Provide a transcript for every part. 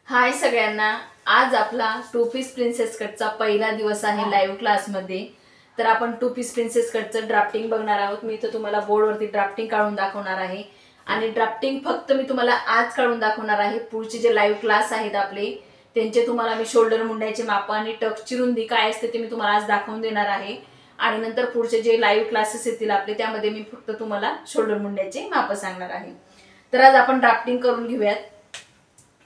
हाय सगळ्यांना। आज आपला टू पीस प्रिन्सेस कटचा पहिला दिवस आहे लाईव्ह क्लासमध्ये। तर आपण टू पीस प्रिन्सेस कटचं ड्राफ्टिंग बघणार आहोत। मी इथं तुम्हाला बोर्डवरती ड्राफ्टिंग काढून दाखवणार आहे आणि ड्राफ्टिंग फक्त मी तुम्हाला आज काढून दाखवणार आहे। पुढचे जे लाईव्ह क्लास आहेत आपले त्यांचे तुम्हाला मी शोल्डर मुंड्याचे माप आणि टक्सची रुंदी काय असते ते मी तुम्हाला आज दाखवून देणार आहे आणि नंतर पुढचे जे लाईव्ह क्लासेस येतील आपले त्यामध्ये मी फक्त तुम्हाला शोल्डर मुंड्याचे माप सांगणार आहे। तर आज आपण ड्राफ्टिंग करून घेऊयात।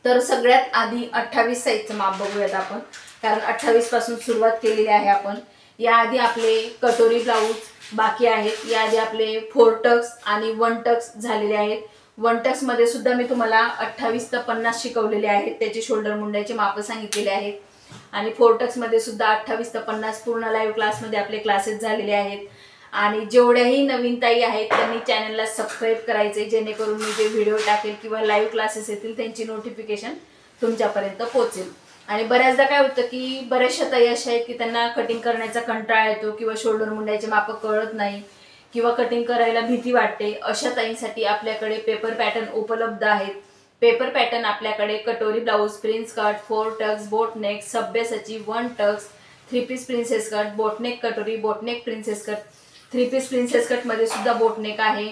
तर सगळ्यात आधी 28 साइजचं माप बघूयात आपण, कारण 28 पासून सुरुवात केलेली आहे आपण। याआधी आपले कटोरी ब्लाउज बाकी आहेत, याआधी आपले 4 टक्स आणि 1 टक्स झालेले आहेत। 1 टक्स मध्ये सुद्धा मी तुम्हाला 28 ते 50 शिकवलेले आहेत, त्याचे शोल्डर मुंड्याचे माप सांगितलेले आहेत आणि 4 टक्स मध्ये सुद्धा 28 ते 50 पूर्ण लाईव्ह क्लासमध्ये आपले क्लासेस झालेले आहेत। आणि जेवढ्याही नवीन ताई आहेत त्यांनी चॅनलला सबस्क्राइब करायचे, जेणेकरून मी जे व्हिडिओ टाकेल किंवा लाईव्ह क्लासेस येतील त्यांची नोटिफिकेशन तुमच्यापर्यंत पोहोचेल। आणि बऱ्याचदा काय होतं की बऱ्याचशा ताई अशा आहेत की त्यांना कटिंग करण्याचा कंटाळा येतो किंवा शोल्डर मुंड्याचे माप कळत नाही किंवा कटिंग करायला भीती वाटते। अशा ताईंसाठी आपल्याकडे पेपर पॅटर्न उपलब्ध आहेत। पेपर पॅटर्न आपल्याकडे कटोरी blouse, prince cut, 4 tucks, boat neck, सभ्यसाची, 1 tucks, 3 piece princess cut, boatneck कटोरी, boatneck princess cut, 3 piece princess cut मध्ये सुद्धा बोटनेक आहे।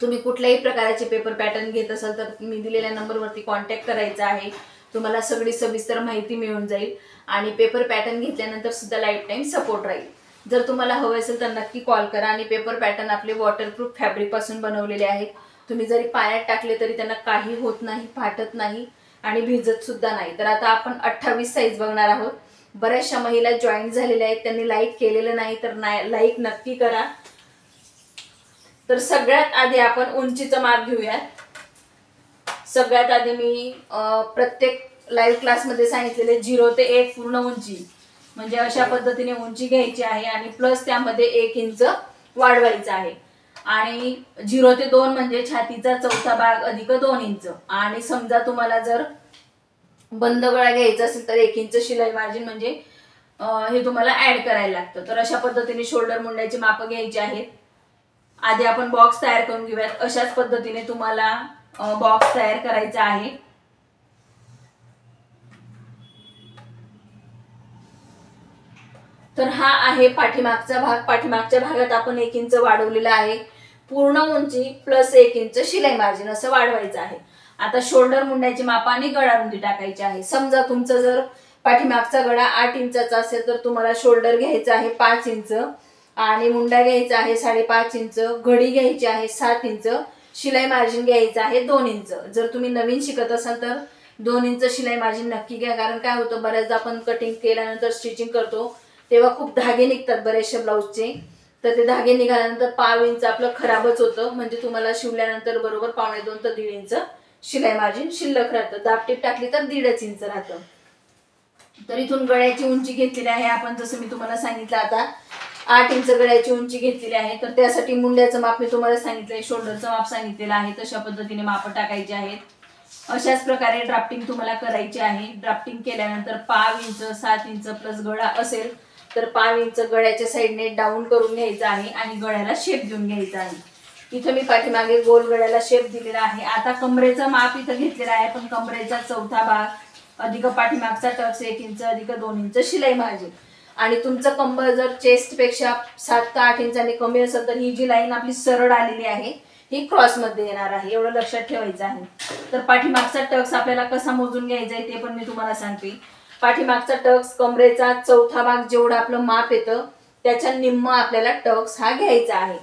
तुम्ही कुठल्याही प्रकारचे पेपर पॅटर्न घेत असाल तर मी दिलेल्या नंबरवरती कॉन्टॅक्ट करायचा आहे, तुम्हाला सगळी सविस्तर माहिती मिळून जाईल आणि पेपर पॅटर्न घेतल्यानंतर सुद्धा लाईफ टाइम सपोर्ट राहील। जर तुम्हाला हवे असेल तर नक्की कॉल करा। आणि पेपर पॅटर्न आपले वॉटरप्रूफ फॅब्रिक पासून बनवलेले आहेत, तुम्ही जरी पाण्यात टाकले तरी त्यांना काही होत नाही, फाटत नाही आणि भिजत सुद्धा नाही। तर आता आपण 28 साइज बघणार आहोत। बऱ्याचशा महिला जॉईन झालेल्या आहेत, त्यांनी लाईक केलेलं नाही तर लाईक नक्की करा। तर सगळ्यात आधी आपण उंचीचं माप घेऊयात। सगळ्यात आधी मी प्रत्येक लाईव्ह क्लासमध्ये सांगितलेले 0 ते 1 पूर्ण उंची, म्हणजे अशा पद्धतीने उंची घ्यायची आहे आणि प्लस त्यामध्ये 1 इंच वाढवायचं आहे। आणि 0 ते 2 म्हणजे छातीचा चौथा भाग अधिक 2 इंच। आणि समजा तुम्हाला जर बंद गळा घ्यायचा असेल तर 1 इंच शिलाई मार्जिन म्हणजे हे तुम्हाला ऍड करायला लागतं। तर अशा पद्धतीने शोल्डर मुंड्याचे माप घ्यायचे आहेत। आधी आपण बॉक्स तयार करून घेऊयात। अशाच पद्धतीने तुम्हाला बॉक्स तयार करायचा आहे। तर हा आहे पाठीमागचा भाग। पाठीमागच्या भागात आपण 1 इंच वाढवलेला आहे। पूर्ण उंची प्लस 1 इंच शिलाई मार्जिन असं वाढवायचं आहे। आता शोल्डर मुंड्याची माप आणि गळा रुंदी टाकायची आहे। समजा तुमचा जर पाठीमागचा गळा 8 इंचाचा असेल तर तुम्हाला शोल्डर घ्यायचा आहे 5 इंच आणि मुंडा घ्यायचा आहे 5.5 इंच, घडी घ्यायची आहे 7 इंच, शिलाई मार्जिन घ्यायचं आहे 2 इंच। जर तुम्ही नवीन शिकत असाल तर 2 इंच शिलाई मार्जिन नक्की घ्या, कारण काय होतं बऱ्याचदा आपण कटिंग केल्यानंतर स्टिचिंग करतो तेव्हा खूप धागे निघतात बरेचशा ब्लाउजचे, तर ते धागे निघाल्यानंतर पाव इंच आपलं खराबच होतं। म्हणजे तुम्हाला शिवल्यानंतर बरोबर 1.5 ते 1.5 इंच शिलाई मार्जिन शिल्लक राहतं। दाबटीप टाकली तर 1.5 इंच राहतं। तर इथून गळ्याची उंची घेतलेली आहे आपण, जसं मी तुम्हाला सांगितलं आता 8 इंच गळ्याची उंची घेतलेली आहे। तर त्यासाठी मुंड्याचं माप मी तुम्हाला सांगितलंय, शोल्डरचं माप सांगितलेलं आहे, तशा पद्धतीने माप टाकायचे आहेत। अशाच प्रकारे ड्राफ्टिंग तुम्हाला करायची आहे। ड्राफ्टिंग केल्यानंतर पाव इंच, 7 इंच प्लस गळा असेल तर पाव इंच गळ्याच्या साईडने डाऊन करून घ्यायचा आहे आणि गळ्याला शेप देऊन घ्यायचा आहे। इथं मी पाठीमागे गोल गळ्याला शेप दिलेला आहे। आता कमरेचं माप इथं घेतलेलं आहे, पण कमरेचा चौथा भाग अधिक पाठीमागचा टक्स 1 इंच अधिक 2 इंच शिलाई मार्जिन। आणि तुमचं कंबर जर चेस्ट पेक्षा 7 ते 8 इंचांनी कमी असेल तर ही जी लाईन आपली सरळ आलेली आहे ही क्रॉस मध्ये येणार आहे, एवढं लक्षात ठेवायचं आहे। तर पाठीमागचा टक्स आपल्याला कसा मोजून घ्यायचा आहे ते पण मी तुम्हाला सांगते। पाठीमागचा टक्स कमरेचा चौथा भाग जेवढं आपलं माप येतं त्याच्या निम्म आपल्याला टक्स हा घ्यायचा आहे।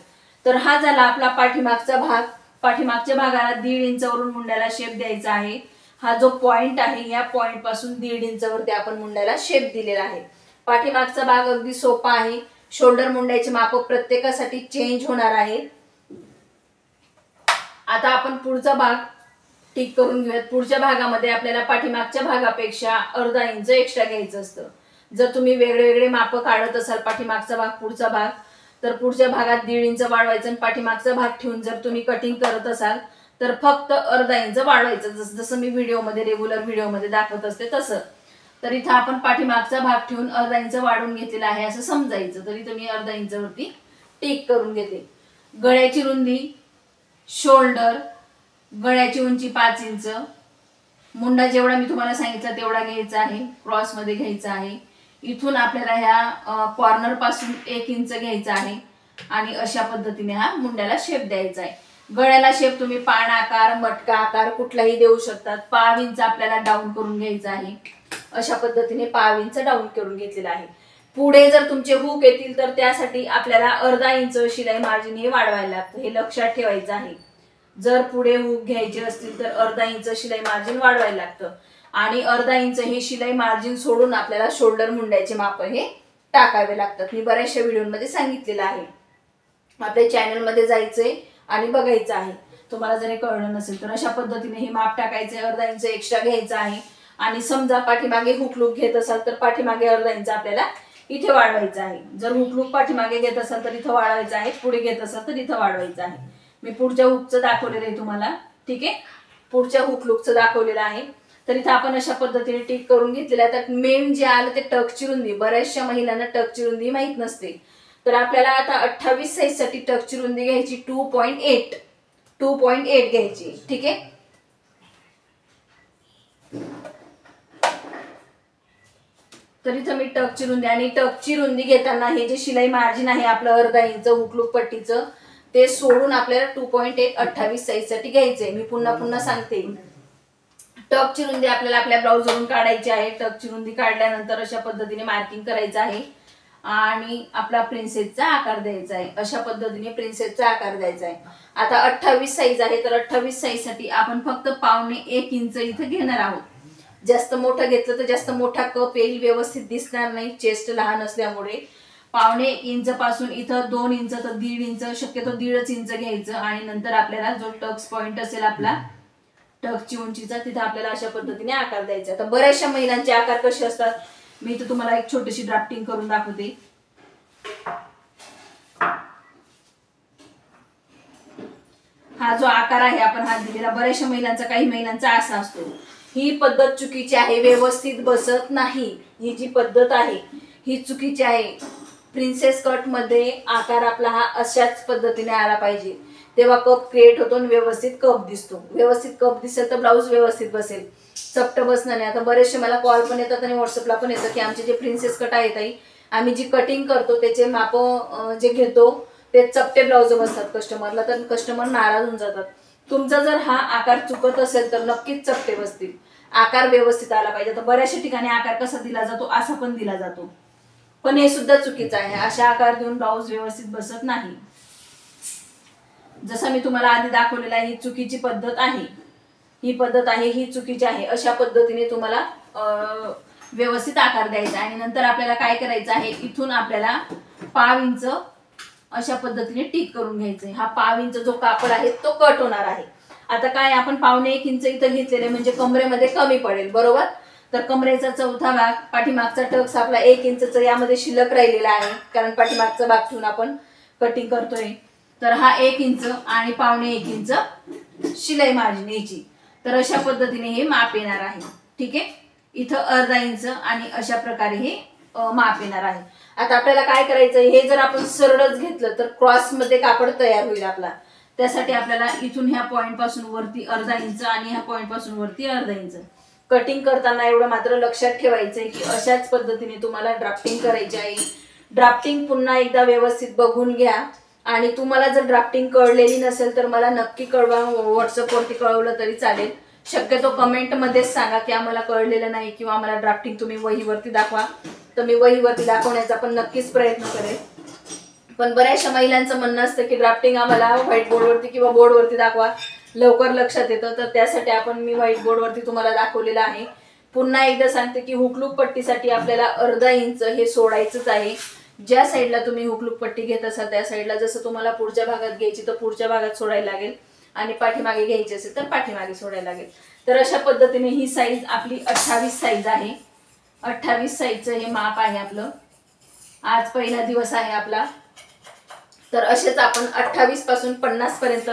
तर हा झाला आपला पाठीमागचा भाग। पाठीमागच्या भागाला 1.5 इंचावरून मुंड्याला शेप द्यायचा आहे। हा जो पॉइंट आहे या पॉइंट पासून 1.5 इंचावरती आपण मुंड्याला शेप दिलेला आहे। पाठीमागचा भाग अगदी सोपा आहे। शोल्डर मुंड्याचे माप प्रत्येकासाठी चेंज होणार आहे। आता आपण पुढचा भाग टिक करून घेऊयात। पुढच्या भागामध्ये आपल्याला पाठीमागच्या भागापेक्षा अर्धा इंच एक्स्ट्रा घ्यायचं असतं। जर तुम्ही वेगवेगळे माप काढत असाल पाठीमागचा भाग पुढचा भाग, तर पुढच्या भागात 1.5 इंच वाढवायचं आणि पाठीमागचा भाग ठेवून जर तुम्ही कटिंग करत असाल तर फक्त अर्धा इंच वाढवायचं, जसं मी व्हिडिओमध्ये रेग्युलर व्हिडिओमध्ये दाखवत असते तसं। तर इथं आपण पाठीमागचा भाग ठेवून अर्धा इंच वाढवून घेतलेला आहे असं समजायचं। तर इथं मी अर्धा इंचावरती टिक करून घेते। गळ्याची रुंदी, शोल्डर, गळ्याची उंची 5 इंच, मुंडा जेवढा मी तुम्हाला सांगितलं तेवढा घ्यायचा आहे, क्रॉस मध्ये घ्यायचा आहे. इथून आपल्याला ह्या कॉर्नर पासून 1 इंच घ्यायचा आहे आणि अशा पद्धतीने हा मुंड्याला शेप द्यायचा आहे. गळ्याला शेप तुम्ही पान आकार, मटका आकार कुठलाही देऊ शकतात. 1.5 इंच आपल्याला डाऊन करून घ्यायचा आहे. अशा पद्धतीने 1.5 इंच डाऊन करून घेतलेला आहे. पुढे जर तुमचे हुक येतील तर त्यासाठी आपल्याला अर्धा इंच शिलाई मार्जिन हे वाढवायला लागतं, हे लक्षात ठेवायचं आहे. जर पुढे हुक घ्यायचे असतील तर अर्धा इंच शिलाई मार्जिन वाढवायला लागतं आणि अर्धा इंच हे शिलाई मार्जिन सोडून आपल्याला शोल्डर मुंड्याचे माप हे टाकावे लागतात. मी बऱ्याचशा व्हिडिओमध्ये सांगितलेलं आहे. आपल्या चॅनलमध्ये जायचंय आणि बघायचं आहे. तुम्हाला जर हे कळलं नसेल तर अशा पद्धतीने हे माप टाकायचे, अर्धा इंच एक्स्ट्रा घ्यायचं आहे. आणि समजा पाठीमागे हुक लूक घेत असाल तर पाठीमागे अर्धा इंच आपल्याला इथे वाढवायचं आहे. जर हुक लूक पाठीमागे घेत असाल तर इथं वाढवायचं आहे, पुढे घेत असाल तर इथं वाढवायचं आहे. मी पुढच्या हुकचं दाखवलेलं आहे तुम्हाला, ठीक आहे. पुढच्या हुक लूकचं दाखवलेलं आहे. तर इथं आपण अशा पद्धतीने टिक करून घेतलेलं आहे. तर मेन जे आलं ते टक्सची रुंदी. बऱ्याचशा महिलांना टक्सची रुंदी माहित नसते. तर आपल्याला आता 28 साईज साठी टक्सची रुंदी घ्यायची 2.8 घ्यायची, ठीक आहे. तर इथं मी टक्सची रुंदी आणि टक्सची रुंदी घेताना हे जे शिलाई मार्जिन आहे आपलं अर्धा इंच हुकलूक पट्टीचं ते सोडून आपल्याला 2.8 28 साईज साठी घ्यायचंय. मी पुन्हा सांगते. टक्सची रुंदी आपल्याला आपल्या ब्लाऊजवरून काढायची आहे. टक्सची रुंदी काढल्यानंतर अशा पद्धतीने मार्किंग करायचं आहे आणि आपला प्रिन्सेसचा आकार द्यायचा आहे. अशा पद्धतीने प्रिन्सेसचा आकार द्यायचा आहे. आता 28 साईज आहे तर 28 साईज साठी आपण फक्त 1.5 इंच इथं घेणार आहोत. जास्त मोठं घेतलं तर जास्त मोठा कप येईल, व्यवस्थित दिसणार नाही चेस्ट लहान असल्यामुळे. 1.5 इंच पासून इथं 2 इंच तर 1.5 इंच, शक्यतो 1.5 इंच घ्यायचं आणि नंतर आपल्याला जो टक्स पॉइंट असेल आपला टक्सची उंचीचा तिथे आपल्याला अशा पद्धतीने आकार द्यायचा. तर बऱ्याचशा महिलांचे आकार कसे असतात मी इथं तुम्हाला एक छोटीशी ड्राफ्टिंग करून दाखवते. हा जो आकार आहे आपण हात दिलेला बऱ्याचशा महिलांचा, काही महिलांचा असा असतो. ही पद्धत चुकीची आहे, व्यवस्थित बसत नाही. ही जी पद्धत आहे ही चुकीची आहे. प्रिन्सेस कट मध्ये आकार आपला हा अशाच पद्धतीने आला पाहिजे, तेव्हा कप क्रिएट होतो आणि व्यवस्थित कप दिसतो. व्यवस्थित कप दिसेल तर ब्लाऊज व्यवस्थित बसेल, चपट बसणार नाही. आता बरेचसे मला कॉल पण येतात आणि व्हॉट्सअपला पण येतं की आमचे जे प्रिन्सेस कट आहेत ताई, आम्ही जी कटिंग करतो त्याचे माप जे घेतो ते चपटे ब्लाऊज बसतात कस्टमरला, तर कस्टमर नाराज होऊन जातात. तुमचा जर हा आकार चुकत असेल तर नक्कीच चपटे बसतील. आकार व्यवस्थित आला पाहिजे. तर बऱ्याचशा ठिकाणी आकार कसा दिला जातो, असा पण दिला जातो, पण हे सुद्धा चुकीचं आहे. अशा आकार देऊन ब्लाऊज व्यवस्थित बसत नाही. जसं मी तुम्हाला आधी दाखवलेलं आहे ही चुकीची पद्धत आहे. ही पद्धत आहे ही चुकीची आहे. अशा पद्धतीने तुम्हाला व्यवस्थित आकार द्यायचा आणि नंतर आपल्याला काय करायचं आहे, इथून आपल्याला 1.5 इंच अशा पद्धतीने टिक करून घ्यायचंय. हा 1.5 इंच जो कापड आहे तो कट होणार आहे. आता काय आपण 1.5 इंच इथं घेतलेले म्हणजे कमरेमध्ये कमी पडेल, बरोबर. तर कमरेचा चौथा भाग, पाठीमागचा टक्स आपला 1 इंचचा यामध्ये शिल्लक राहिलेला आहे, कारण पाठीमागचा भाग ठेवून आपण कटिंग करतोय. तर हा 1 इंच आणि 1.5 इंच शिलाई मार्जिन याची. तर अशा पद्धतीने हे माप येणार आहे, ठीक आहे. इथं अर्धा इंच आणि अशा प्रकारे हे माप येणार आहे. आता आपल्याला काय करायचं, हे जर आपण सरळच घेतलं तर क्रॉस मध्ये कापड तयार होईल आपला. त्यासाठी आपल्याला इथून ह्या पॉइंट पासून वरती अर्धा इंच आणि ह्या पॉइंट पासून वरती अर्धा इंच कटिंग करताना एवढं मात्र लक्षात ठेवायचंय की अशाच पद्धतीने तुम्हाला ड्राफ्टिंग करायची आहे. ड्राफ्टिंग पुन्हा एकदा व्यवस्थित बघून घ्या आणि तुम्हाला जर ड्राफ्टिंग कळलेली नसेल तर मला नक्की कळवा. व्हॉट्सअपवरती कळवलं तरी चालेल. शक्यतो कमेंटमध्येच सांगा की आम्हाला कळलेलं नाही किंवा आम्हाला ड्राफ्टिंग तुम्ही वहीवरती दाखवा, तर मी वहीवरती दाखवण्याचा पण नक्कीच प्रयत्न करेन. पण बऱ्याचशा महिलांचं म्हणणं असतं की ड्राफ्टिंग आम्हाला व्हाईट बोर्डवरती किंवा बोर्डवरती दाखवा, लवकर लक्षात येतं. तर त्यासाठी मी व्हाईट बोर्डवरती तुम्हाला दाखवलेलं आहे. पुन्हा एकदा सांगते की हुकलूक पट्टीसाठी आपल्याला अर्धा इंच हे सोडायचंच आहे. ज्या साईडला तुम्ही हुकलूक पट्टी घेत असाल त्या साईडला, जसं तुम्हाला पुढच्या भागात घ्यायची तर पुढच्या भागात सोडायला लागेल आणि पाठीमागे घ्यायची असेल तर पाठीमागे सोडायला लागेल. तर अशा पद्धतीने ही साईज आपली 28 साईज आहे. 28 साईजचं हे माप आहे आपलं. आज पहिला दिवस आहे आपला. तर असेच आपण 28 पासून 50 पर्यंत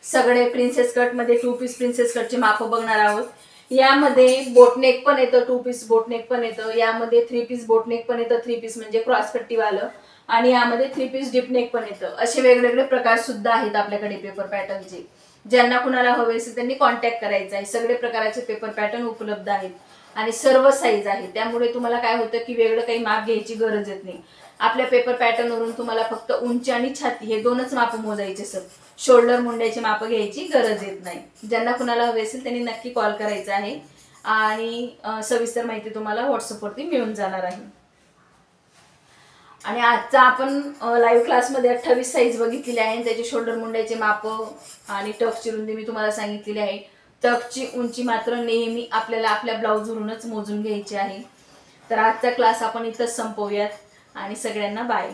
सगळे प्रिन्सेस कट मध्ये 2 पीस प्रिन्सेस कटचे माप बघणार आहोत. यामध्ये बोटनेक पण येतं, 2 पीस बोटनेक पण येतं, यामध्ये 3 पीस बोटनेक पण येतं, 3 पीस म्हणजे क्रॉस पट्टीवालं, आणि यामध्ये 3 पीस डिपनेक पण येतं. असे वेगवेगळे प्रकार सुद्धा आहेत आपल्याकडे पेपर पॅटर्नचे. ज्यांना कुणाला हवे असेल त्यांनी कॉन्टॅक्ट करायचा आहे. सगळे प्रकारचे पेपर पॅटर्न उपलब्ध आहेत आणि सर्व साईज आहे. त्यामुळे तुम्हाला काय होतं की वेगळं काही माप घ्यायची गरज येत नाही. आपल्या पेपर पॅटर्नवरून तुम्हाला फक्त उंची आणि छाती हे दोनच माप मोजायचे सर. शोल्डर मुंड्याची माप घ्यायची गरज येत नाही. ज्यांना कुणाला हवे असेल त्यांनी नक्की कॉल करायचा आहे आणि सविस्तर माहिती तुम्हाला व्हॉट्सअपवरती मिळून जाणार आहे. आणि आजचा आपण लाईव्ह क्लासमध्ये 28 साईज बघितलेली आहे. त्याचे शोल्डर मुंड्याचे माप आणि टक्सची रुंदी मी तुम्हाला सांगितलेली आहे. टक्सची उंची मात्र नेहमी आपल्याला आपल्या ब्लाऊजवरूनच मोजून घ्यायची आहे. तर आजचा क्लास आपण इथंच संपवूयात आणि सगळ्यांना बाय.